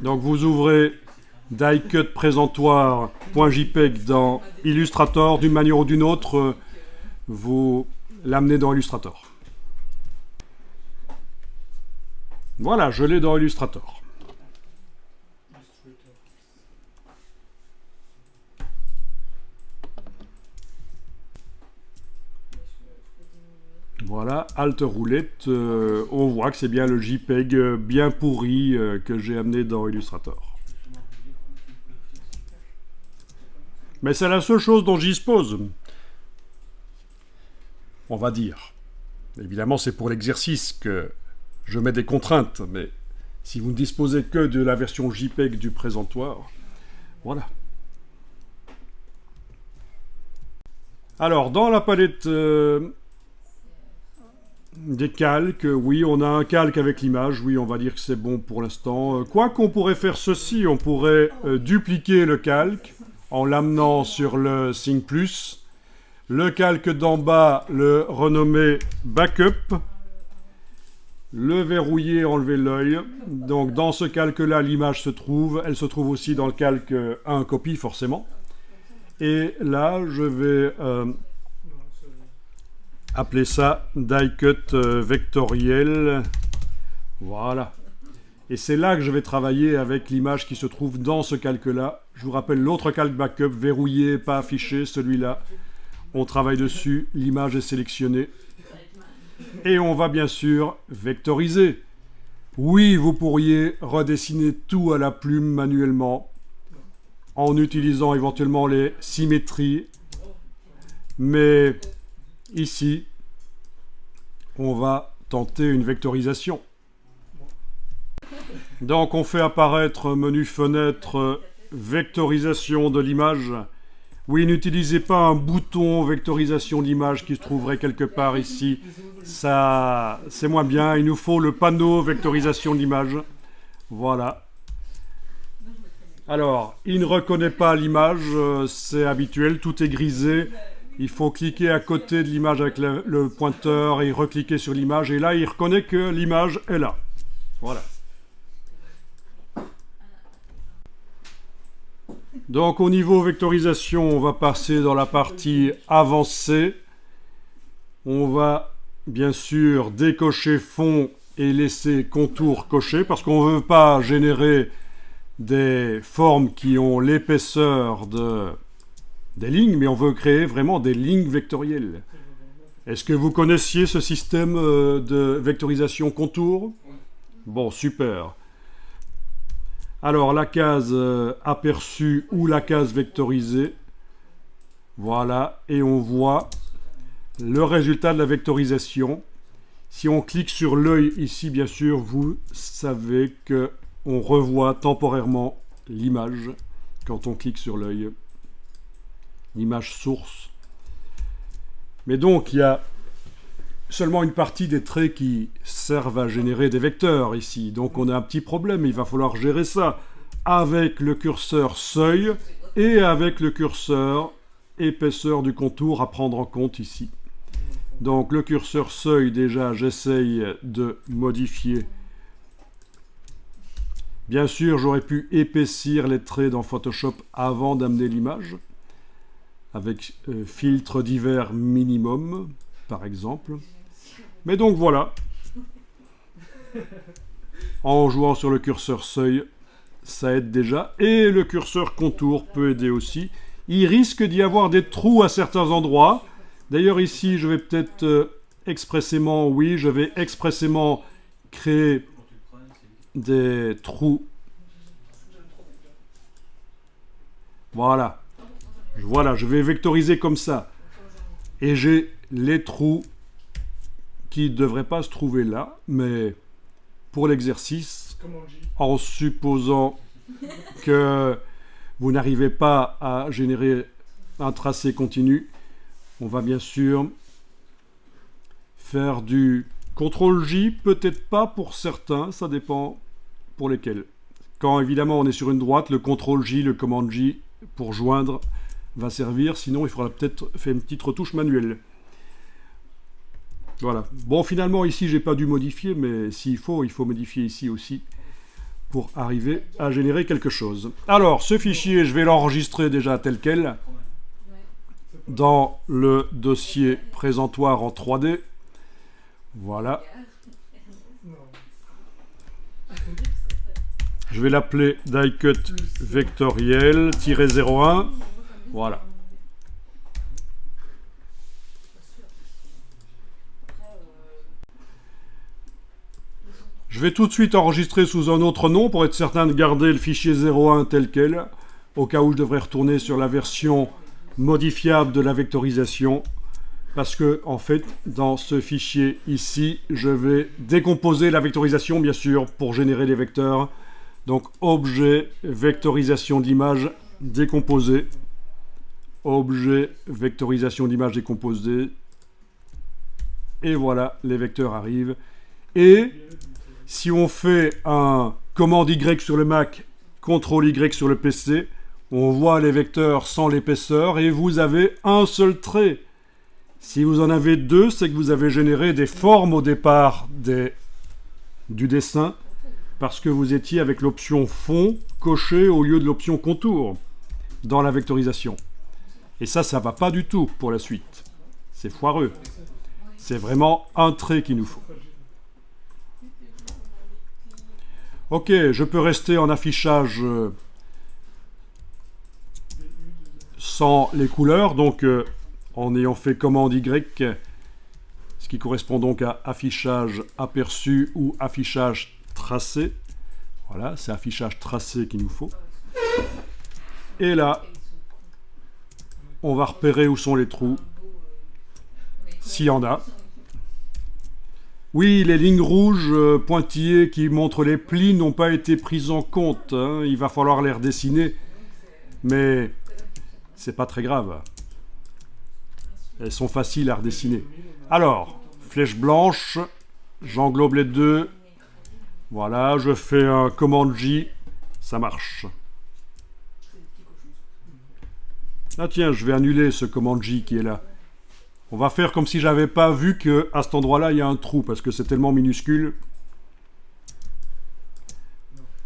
Donc vous ouvrez die-cut présentoir.jpeg dans Illustrator, d'une manière ou d'une autre, vous l'amenez dans Illustrator. Voilà, je l'ai dans Illustrator. Voilà, Alt roulette, on voit que c'est bien le JPEG bien pourri que j'ai amené dans Illustrator. Mais c'est la seule chose dont j'y dispose. On va dire. Évidemment, c'est pour l'exercice que je mets des contraintes, mais si vous ne disposez que de la version JPEG du présentoir, voilà. Alors, dans la palette des calques, oui, on a un calque avec l'image, oui, on va dire que c'est bon pour l'instant. Quoi qu'on pourrait faire ceci, on pourrait dupliquer le calque en l'amenant sur le Sync+. Le calque d'en bas, le renommer Backup. Le verrouiller, enlever l'œil. Donc dans ce calque-là, l'image se trouve. Elle se trouve aussi dans le calque 1 copie, forcément. Et là, je vais appeler ça die-cut vectoriel. Voilà. Et c'est là que je vais travailler avec l'image qui se trouve dans ce calque-là. Je vous rappelle l'autre calque backup, verrouillé, pas affiché, celui-là. On travaille dessus, l'image est sélectionnée. Et on va bien sûr vectoriser. Oui, vous pourriez redessiner tout à la plume manuellement, en utilisant éventuellement les symétries. Mais ici, on va tenter une vectorisation. Donc on fait apparaître menu fenêtre vectorisation de l'image. Oui, n'utilisez pas un bouton vectorisation d'image qui se trouverait quelque part ici. Ça, c'est moins bien. Il nous faut le panneau vectorisation d'image. Voilà. Alors, il ne reconnaît pas l'image, c'est habituel, tout est grisé. Il faut cliquer à côté de l'image avec le pointeur et recliquer sur l'image. Et là, il reconnaît que l'image est là. Voilà. Donc au niveau vectorisation, on va passer dans la partie avancée. On va bien sûr décocher fond et laisser contour coché parce qu'on ne veut pas générer des formes qui ont l'épaisseur des lignes, mais on veut créer vraiment des lignes vectorielles. Est-ce que vous connaissiez ce système de vectorisation contour? Bon, super. Alors, la case aperçue ou la case vectorisée. Voilà, et on voit le résultat de la vectorisation. Si on clique sur l'œil ici, bien sûr, vous savez qu'on revoit temporairement l'image quand on clique sur l'œil. L'image source. Mais donc, il y a seulement une partie des traits qui servent à générer des vecteurs ici. Donc on a un petit problème, il va falloir gérer ça avec le curseur seuil et avec le curseur épaisseur du contour à prendre en compte ici. Donc le curseur seuil, déjà, j'essaye de modifier. Bien sûr, j'aurais pu épaissir les traits dans Photoshop avant d'amener l'image, avec filtre divers minimum, par exemple. Mais donc voilà, en jouant sur le curseur seuil, ça aide déjà. Et le curseur contour peut aider aussi. Il risque d'y avoir des trous à certains endroits. D'ailleurs ici, je vais peut-être expressément, oui, je vais expressément créer des trous. Voilà. Voilà, je vais vectoriser comme ça. Et j'ai les trous qui ne devraient pas se trouver là, mais pour l'exercice, en supposant que vous n'arrivez pas à générer un tracé continu, on va bien sûr faire du CTRL-J, peut-être pas pour certains, ça dépend pour lesquels. Quand évidemment on est sur une droite, le CTRL-J, le commande-J pour joindre va servir, sinon il faudra peut-être faire une petite retouche manuelle. Voilà. Bon, finalement, ici, j'ai pas dû modifier, mais s'il faut, il faut modifier ici aussi. pour arriver à générer quelque chose. Alors, ce fichier, je vais l'enregistrer déjà tel quel dans le dossier présentoir en 3D. Voilà. Je vais l'appeler die-cut vectoriel-01. Voilà. Je vais tout de suite enregistrer sous un autre nom pour être certain de garder le fichier 01 tel quel, au cas où je devrais retourner sur la version modifiable de la vectorisation, parce que, en fait, dans ce fichier ici, je vais décomposer la vectorisation, bien sûr, pour générer des vecteurs. Donc, objet vectorisation de l'image décomposée. Objet vectorisation d'image décomposée. Et voilà, les vecteurs arrivent. Et si on fait un commande Y sur le Mac, CTRL Y sur le PC, on voit les vecteurs sans l'épaisseur et vous avez un seul trait. Si vous en avez deux, c'est que vous avez généré des formes au départ du dessin parce que vous étiez avec l'option fond cochée au lieu de l'option contour dans la vectorisation. Et ça ne va pas du tout pour la suite. C'est foireux. C'est vraiment un trait qu'il nous faut. Ok, je peux rester en affichage sans les couleurs, donc en ayant fait commande Y, ce qui correspond donc à affichage aperçu ou affichage tracé. Voilà, c'est affichage tracé qu'il nous faut. Et là, on va repérer où sont les trous, s'il y en a. Oui, les lignes rouges pointillées qui montrent les plis n'ont pas été prises en compte. Hein. Il va falloir les redessiner, mais c'est pas très grave. Elles sont faciles à redessiner. Alors, flèche blanche, j'englobe les deux. Voilà, je fais un commande J, ça marche. Ah tiens, je vais annuler ce commande J qui est là. On va faire comme si j'avais pas vu qu'à cet endroit-là, il y a un trou, parce que c'est tellement minuscule.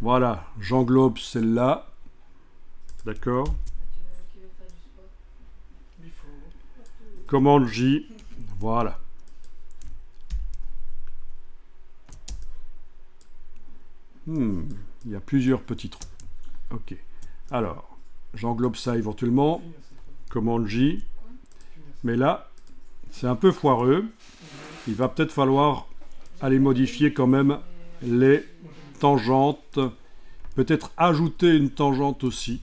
Voilà, j'englobe celle-là. D'accord. Commande J. Voilà. Il y a plusieurs petits trous. Ok. Alors, j'englobe ça éventuellement. Commande J. Mais là, c'est un peu foireux. Il va peut-être falloir aller modifier quand même les tangentes. Peut-être ajouter une tangente aussi.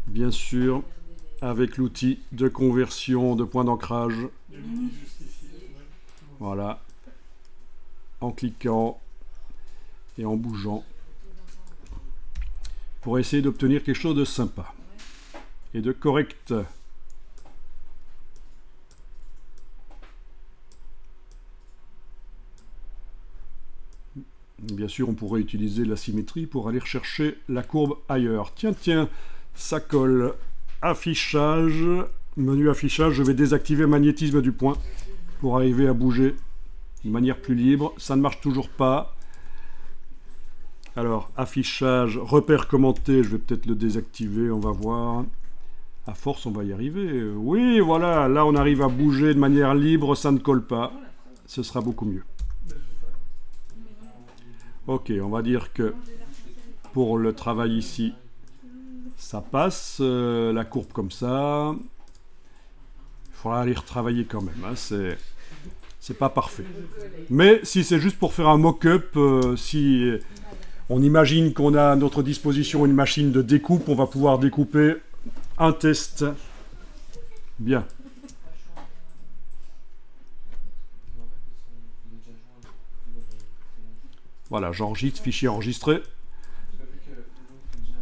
Bien sûr, avec l'outil de conversion de point d'ancrage. Voilà. En cliquant et en bougeant. Pour essayer d'obtenir quelque chose de sympa. Et de correct. Bien sûr, on pourrait utiliser la symétrie pour aller rechercher la courbe ailleurs. Tiens, tiens, ça colle. Affichage, menu affichage, je vais désactiver magnétisme du point pour arriver à bouger de manière plus libre. Ça ne marche toujours pas. Alors, affichage, repère commenté, je vais peut-être le désactiver, on va voir. À force, on va y arriver. Oui, voilà, là on arrive à bouger de manière libre, ça ne colle pas. Ce sera beaucoup mieux. Ok, on va dire que pour le travail ici, ça passe, la courbe comme ça. Il faudra aller retravailler quand même, hein, c'est pas parfait. Mais si c'est juste pour faire un mock-up, si on imagine qu'on a à notre disposition une machine de découpe, on va pouvoir découper un test. Bien. Voilà, j'enregistre, fichier enregistré.